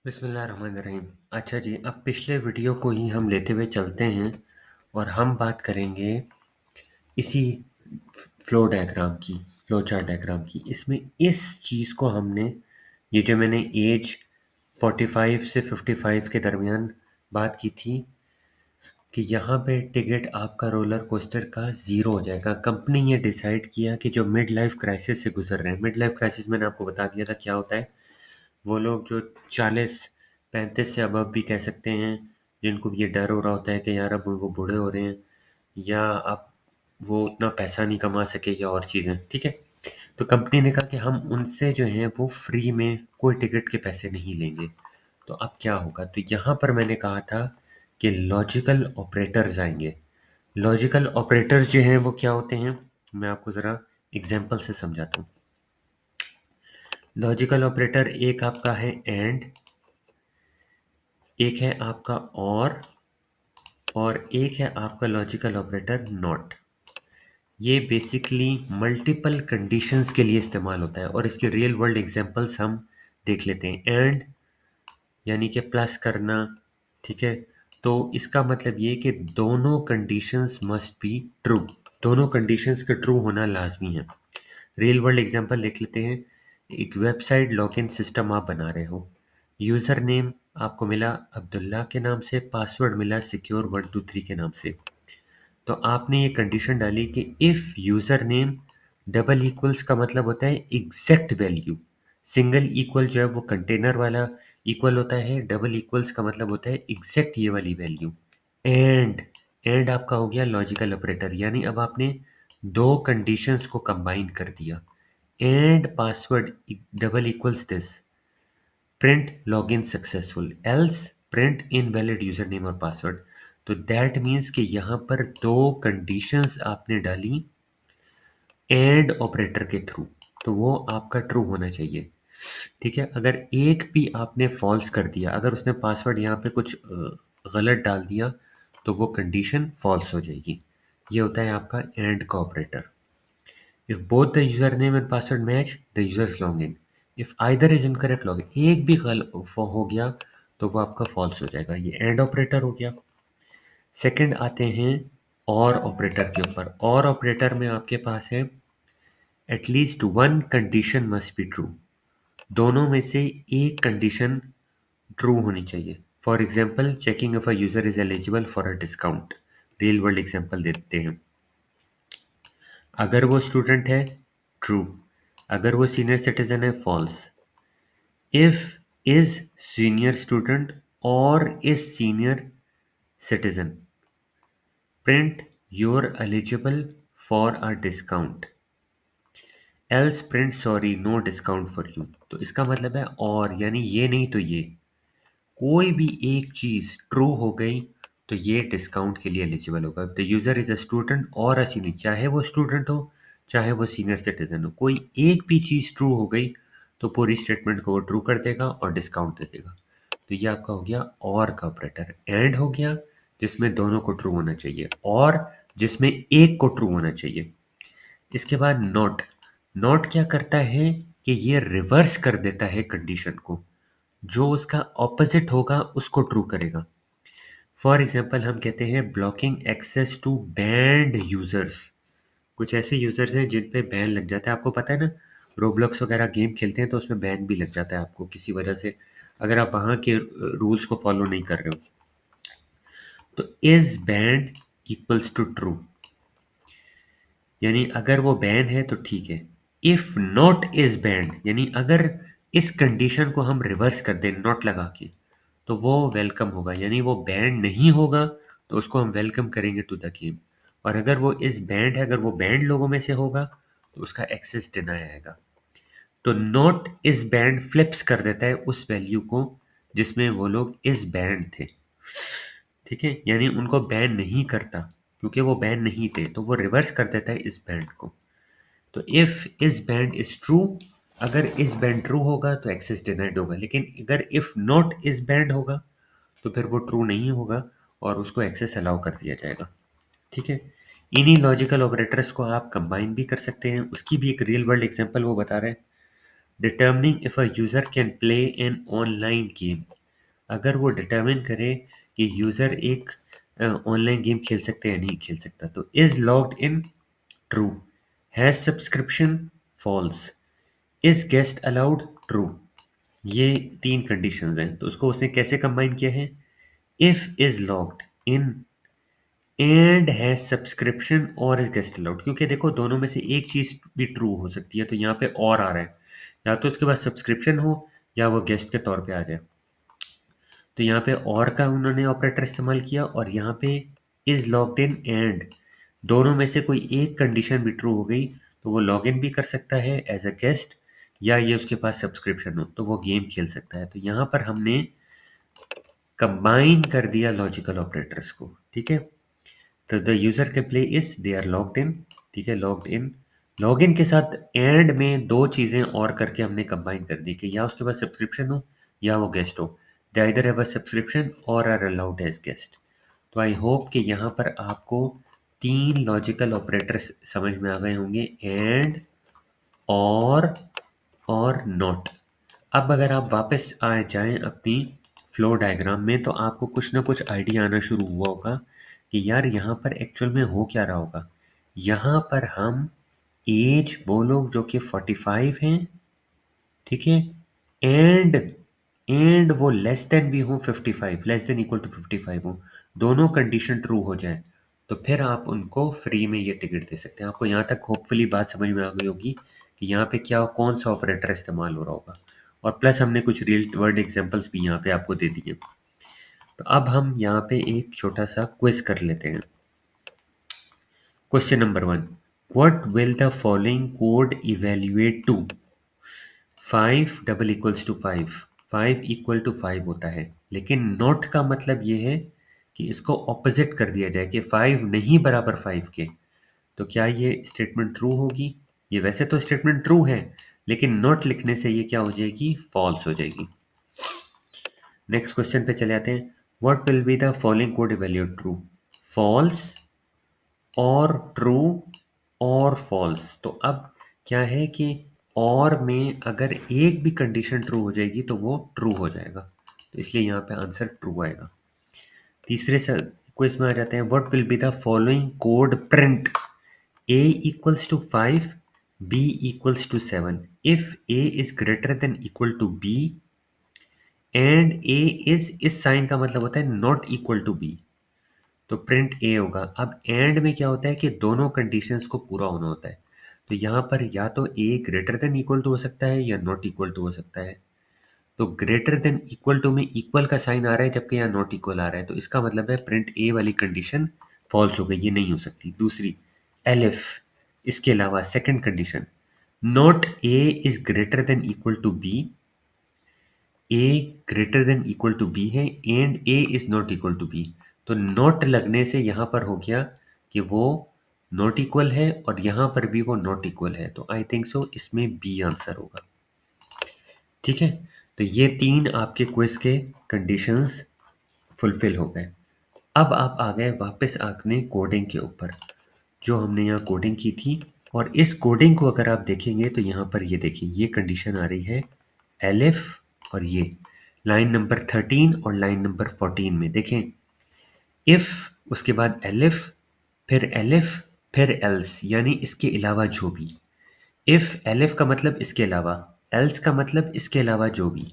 बिस्मिल्लाहिर्रहमानिर्रहीम। अच्छा जी, अब पिछले वीडियो को ही हम लेते हुए चलते हैं और हम बात करेंगे इसी फ्लो डायग्राम की, फ्लो चार्ट डायग्राम की। इसमें इस चीज़ को हमने, ये जो मैंने एज 45 से 55 के दरमियान बात की थी कि यहाँ पे टिकट आपका रोलर कोस्टर का ज़ीरो हो जाएगा। कंपनी ये डिसाइड किया कि जो मिड लाइफ क्राइसिस से गुजर रहे हैं, मिड लाइफ क्राइसिस मैंने आपको बता दिया था क्या होता है। वो लोग जो 40-35 से अबव भी कह सकते हैं, जिनको ये डर हो रहा होता है कि यार अब वो बूढ़े हो रहे हैं या अब वो उतना पैसा नहीं कमा सके या और चीज़ें, ठीक है। तो कंपनी ने कहा कि हम उनसे जो है वो फ्री में कोई टिकट के पैसे नहीं लेंगे। तो अब क्या होगा, तो यहाँ पर मैंने कहा था कि लॉजिकल ऑपरेटर्स आएंगे। लॉजिकल ऑपरेटर्स जो हैं वो क्या होते हैं, मैं आपको ज़रा एग्जांपल से समझाता हूँ। लॉजिकल ऑपरेटर एक आपका है एंड, एक है आपका और एक है आपका लॉजिकल ऑपरेटर नॉट। ये बेसिकली मल्टीपल कंडीशंस के लिए इस्तेमाल होता है और इसके रियल वर्ल्ड एग्जांपल्स हम देख लेते हैं। एंड यानी कि प्लस करना, ठीक है। तो इसका मतलब ये कि दोनों कंडीशंस मस्ट बी ट्रू, दोनों कंडीशंस का ट्रू होना लाजमी है। रियल वर्ल्ड एग्जांपल देख लेते हैं। एक वेबसाइट लॉगिन सिस्टम आप बना रहे हो, यूज़र नेम आपको मिला अब्दुल्ला के नाम से, पासवर्ड मिला सिक्योर 123 के नाम से। तो आपने ये कंडीशन डाली कि if user name double equals का मतलब होता है एग्जैक्ट वैल्यू, सिंगल इक्वल जो है वो कंटेनर वाला इक्वल होता है, डबल इक्वल्स का मतलब होता है एग्जैक्ट ये वाली वैल्यू। एंड एंड आपका हो गया लॉजिकल ऑपरेटर, यानी अब आपने दो कंडीशंस को कंबाइन कर दिया। And password double equals this, print login successful, else print invalid user name और पासवर्ड। तो दैट मीन्स कि यहाँ पर दो कंडीशंस आपने डाली एंड ऑपरेटर के थ्रू, तो वो आपका ट्रू होना चाहिए, ठीक है। अगर एक भी आपने फॉल्स कर दिया, अगर उसने पासवर्ड यहाँ पे कुछ गलत डाल दिया, तो वो कंडीशन फॉल्स हो जाएगी। ये होता है आपका एंड का operator. If both the user name and password match the users log in, if either is incorrect log in, एक भी गलत हो गया तो वो आपका फॉल्स हो जाएगा। ये एंड ऑपरेटर हो गया। सेकंड आते हैं और ऑपरेटर के ऊपर। और ऑपरेटर में आपके पास है at least one condition must be true, दोनों में से एक कंडीशन ट्रू होनी चाहिए। For example checking if a user is eligible for a discount. Real world example देते हैं। अगर वो स्टूडेंट है ट्रू, अगर वो सीनियर सिटीजन है false. If is senior student और is senior citizen, print your eligible for a discount, else print sorry no discount for you. तो इसका मतलब है और, यानी ये नहीं तो ये, कोई भी एक चीज़ ट्रू हो गई तो ये डिस्काउंट के लिए एलिजिबल होगा। The user is a student और अ सीनियर, चाहे वो स्टूडेंट हो चाहे वो सीनियर सिटीजन हो, कोई एक भी चीज़ ट्रू हो गई तो पूरी स्टेटमेंट को वो ट्रू कर देगा और डिस्काउंट दे देगा। तो ये आपका हो गया और का ऑपरेटर। एंड हो गया जिसमें दोनों को ट्रू होना चाहिए, और जिसमें एक को ट्रू होना चाहिए। इसके बाद नॉट। नॉट क्या करता है कि ये रिवर्स कर देता है कंडीशन को, जो उसका ऑपोजिट होगा उसको ट्रू करेगा। फॉर एग्जाम्पल हम कहते हैं blocking access to banned users. कुछ ऐसे यूजर्स हैं जिन पे बैन लग जाता है, आपको पता है ना, रोब्लॉक्स वगैरह गेम खेलते हैं तो उसमें बैन भी लग जाता है आपको किसी वजह से, अगर आप वहाँ के रूल्स को फॉलो नहीं कर रहे हो। तो is banned equals to true, यानी अगर वो बैन है तो ठीक है। इफ नॉट इज बैंड, यानी अगर इस कंडीशन को हम रिवर्स कर दें नॉट लगा के, तो वो वेलकम होगा, यानी वो बैंड नहीं होगा तो उसको हम वेलकम करेंगे टू द गेम। और अगर वो इस बैंड है, अगर वो बैंड लोगों में से होगा तो उसका एक्सेस डिनाई आएगा। तो नॉट इस बैंड फ्लिप्स कर देता है उस वैल्यू को जिसमें वो लोग इस बैंड थे, ठीक है, यानी उनको बैन नहीं करता, क्योंकि वो बैन नहीं थे तो वो रिवर्स कर देता है इस बैंड को। तो इफ इस बैंड इज ट्रू, अगर इस बैंड ट्रू होगा तो एक्सेस डिनाइड होगा, लेकिन अगर इफ नॉट इस बैंड होगा तो फिर वो ट्रू नहीं होगा और उसको एक्सेस अलाउ कर दिया जाएगा, ठीक है। इन्हीं लॉजिकल ऑपरेटर्स को आप कंबाइन भी कर सकते हैं, उसकी भी एक रियल वर्ल्ड एग्जांपल वो बता रहे हैं। Determining if a user can play an online game, अगर वो डिटरमिन करे कि यूज़र एक ऑनलाइन गेम खेल सकते हैं या नहीं खेल सकता। तो is logged in true, has subscription false, is guest allowed true. ये तीन कंडीशंस हैं, तो उसको उसने कैसे कंबाइन किया है? If is logged in and has subscription और इज गेस्ट अलाउड, क्योंकि देखो दोनों में से एक चीज भी ट्रू हो सकती है, तो यहाँ पे और आ रहा है, या तो उसके पास सब्सक्रिप्शन हो या वो गेस्ट के तौर पे आ जाए। तो यहाँ पे और का उन्होंने ऑपरेटर इस्तेमाल किया, और यहाँ पे इज लॉग्ड इन एंड दोनों में से कोई एक कंडीशन भी ट्रू हो गई तो वो लॉग इन भी कर सकता है एज अ गेस्ट, या ये उसके पास सब्सक्रिप्शन हो तो वो गेम खेल सकता है। तो यहाँ पर हमने कंबाइन कर दिया लॉजिकल ऑपरेटर्स को, ठीक है। तो द यूजर के play is they are logged in, ठीक है, लॉग्ड इन। लॉग इन के साथ एंड में दो चीज़ें और करके हमने कंबाइन कर दी कि या उसके पास सब्सक्रिप्शन हो या वो गेस्ट हो। दे आइदर हैव अ सब्सक्रिप्शन और आर अलाउड एज गेस्ट। तो आई होप कि यहाँ पर आपको तीन लॉजिकल ऑपरेटर्स समझ में आ गए होंगे, एंड, और नॉट। अब अगर आप वापस आ जाएं अपनी फ्लो डायग्राम में तो आपको कुछ ना कुछ आइडिया आना शुरू हुआ होगा कि यार यहाँ पर एक्चुअल में हो क्या रहा होगा। यहाँ पर हम एज वो लोग जो कि 45 हैं, ठीक है, एंड वो लेस देन भी हो 55, लेस देन इक्वल टू 55 हो, दोनों कंडीशन ट्रू हो जाए तो फिर आप उनको फ्री में ये टिकट दे सकते हैं। आपको यहाँ तक होपफुली बात समझ में आ गई होगी कि यहाँ पे क्या कौन सा ऑपरेटर इस्तेमाल हो रहा होगा, और प्लस हमने कुछ रियल वर्ल्ड एग्जांपल्स भी यहाँ पे आपको दे दिए। तो अब हम यहाँ पे एक छोटा सा क्विज कर लेते हैं। Question number 1, what will the following code evaluate to? 5 double equals to 5, 5 equal to 5 होता है, लेकिन नॉट का मतलब ये है कि इसको ऑपोजिट कर दिया जाए कि 5 नहीं बराबर 5 के। तो क्या ये स्टेटमेंट ट्रू होगी? ये वैसे तो स्टेटमेंट ट्रू है, लेकिन नॉट लिखने से ये क्या हो जाएगी? फॉल्स हो जाएगी। नेक्स्ट क्वेश्चन पे चले आते हैं। What will be the following code evaluate true? False और ट्रू और फॉल्स। तो अब क्या है कि और में अगर एक भी कंडीशन ट्रू हो जाएगी तो वो ट्रू हो जाएगा, तो इसलिए यहाँ पे आंसर ट्रू आएगा। तीसरे क्वेश्चन में आ जाते हैं। What will be the following code print a equals to 5, b equals to 7 if a is greater than equal to b and a is, इस साइन का मतलब होता है नॉट इक्वल टू b, तो प्रिंट ए होगा। अब एंड में क्या होता है कि दोनों कंडीशंस को पूरा होना होता है, तो यहाँ पर या तो ए ग्रेटर देन इक्वल टू हो सकता है या नॉट इक्वल टू हो सकता है। तो ग्रेटर देन इक्वल टू में इक्वल का साइन आ रहा है जबकि यहाँ नॉट इक्वल आ रहा है, तो इसका मतलब है प्रिंट ए वाली कंडीशन फॉल्स हो गई, ये नहीं हो सकती। दूसरी एलिफ, इसके अलावा second condition, not A is greater than equal to B, A greater than equal to B है and A is not equal to B. तो नॉट लगने से यहाँ पर हो गया कि वो नॉट इक्वल है और यहाँ पर भी वो नॉट इक्वल है, तो आई थिंक सो इसमें बी आंसर होगा, ठीक है। तो ये तीन आपके क्विज के कंडीशंस फुलफिल हो गए। अब आप आ गए वापस आपने कोडिंग के ऊपर, जो हमने यहाँ कोडिंग की थी, और इस कोडिंग को अगर आप देखेंगे तो यहाँ पर ये देखिए ये कंडीशन आ रही है एलिफ, और ये लाइन नंबर 13 और लाइन नंबर 14 में देखें, इफ़ उसके बाद एलिफ फिर एल्स, यानी इसके अलावा जो भी। इफ़ एलिफ का मतलब इसके अलावा, एल्स का मतलब इसके अलावा जो भी।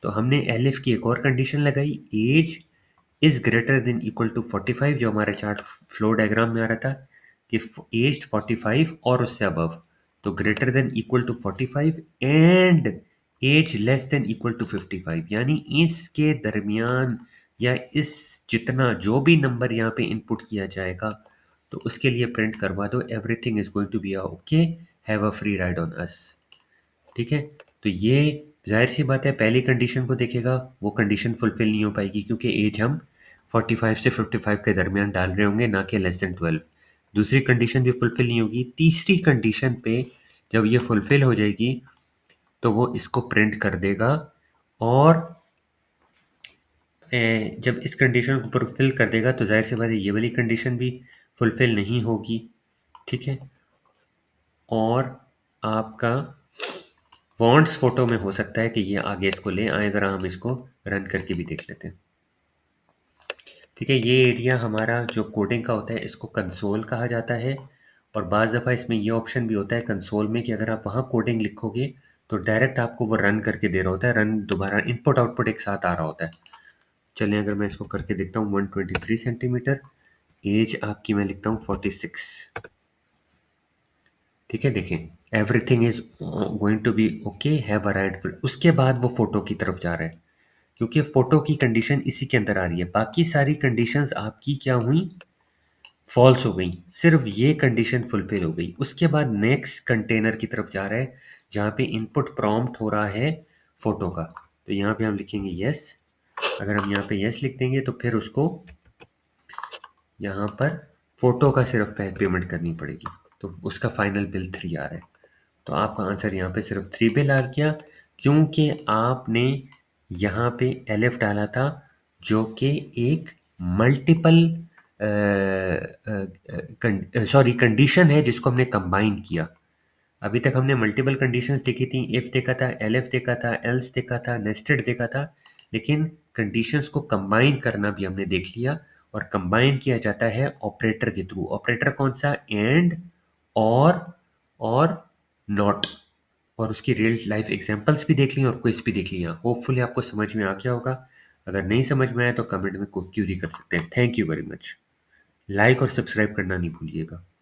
तो हमने एलिफ की एक और कंडीशन लगाई, age is greater than equal to 45, जो हमारे चार्ट फ्लो डायग्राम में आ रहा था कि एज 45 और उससे अबव, तो greater than equal to 45 and age less than equal to 55, यानी इसके दरमियान या इस जितना जो भी नंबर यहाँ पे इनपुट किया जाएगा तो उसके लिए प्रिंट करवा दो everything is going to be okay, have a free ride on us, ठीक है। तो ये जाहिर सी बात है पहली कंडीशन को देखेगा वो कंडीशन फुलफिल नहीं हो पाएगी क्योंकि एज हम 45 से 55 के दरमियान डाल रहे होंगे, ना कि लेस देन 12। दूसरी कंडीशन भी फुलफिल नहीं होगी। तीसरी कंडीशन पे जब ये फुलफिल हो जाएगी तो वो इसको प्रिंट कर देगा, और जब इस कंडीशन को फुलफिल कर देगा तो जाहिर सी बात है ये वाली कंडीशन भी फुलफिल नहीं होगी, ठीक है। और आपका वॉन्ट्स फोटो में हो सकता है कि ये आगे इसको ले आए, ज़रा हम इसको रन करके भी देख लेते हैं। ठीक है, ये एरिया हमारा जो कोडिंग का होता है इसको कंसोल कहा जाता है। और बाज़ दफ़ा इसमें ये ऑप्शन भी होता है कंसोल में कि अगर आप वहाँ कोडिंग लिखोगे तो डायरेक्ट आपको वो रन करके दे रहा होता है, रन दोबारा इनपुट आउटपुट एक साथ आ रहा होता है। चलिए अगर मैं इसको करके देखता हूँ, 123 सेंटीमीटर, एज आपकी मैं लिखता हूँ 46। ठीक है, देखें everything is going to be okay, have a right fit. उसके बाद वो फोटो की तरफ जा रहा है क्योंकि फोटो की कंडीशन इसी के अंदर आ रही है। बाकी सारी कंडीशंस आपकी क्या हुई, फॉल्स हो गई, सिर्फ ये कंडीशन फुलफिल हो गई। उसके बाद नेक्स्ट कंटेनर की तरफ जा रहा है जहाँ पे इनपुट प्रॉम्प्ट हो रहा है फोटो का। तो यहाँ पे हम लिखेंगे यस। अगर हम यहाँ पे यस लिख देंगे तो फिर उसको यहाँ पर फोटो का सिर्फ पेमेंट करनी पड़ेगी, तो उसका फाइनल बिल 3 आ रहा है। तो आपका आंसर यहाँ पे सिर्फ 3 बिल आ गया क्योंकि आपने यहाँ पे एलिफ डाला था जो कि एक मल्टीपल सॉरी कंडीशन है जिसको हमने कंबाइन किया। अभी तक हमने मल्टीपल कंडीशंस देखी थी, इफ देखा था, एलिफ देखा था, एल्स देखा था, नेस्टेड देखा था, लेकिन कंडीशंस को कंबाइन करना भी हमने देख लिया। और कंबाइन किया जाता है ऑपरेटर के थ्रू। ऑपरेटर कौन सा, एंड, और नॉट। और उसकी रियल लाइफ एग्जांपल्स भी देख ली और क्विज भी देख लिया। होपफुली आपको समझ में आ गया होगा। अगर नहीं समझ में आया तो कमेंट में कोई क्यूरी कर सकते हैं। Thank you very much. Like और सब्सक्राइब करना नहीं भूलिएगा।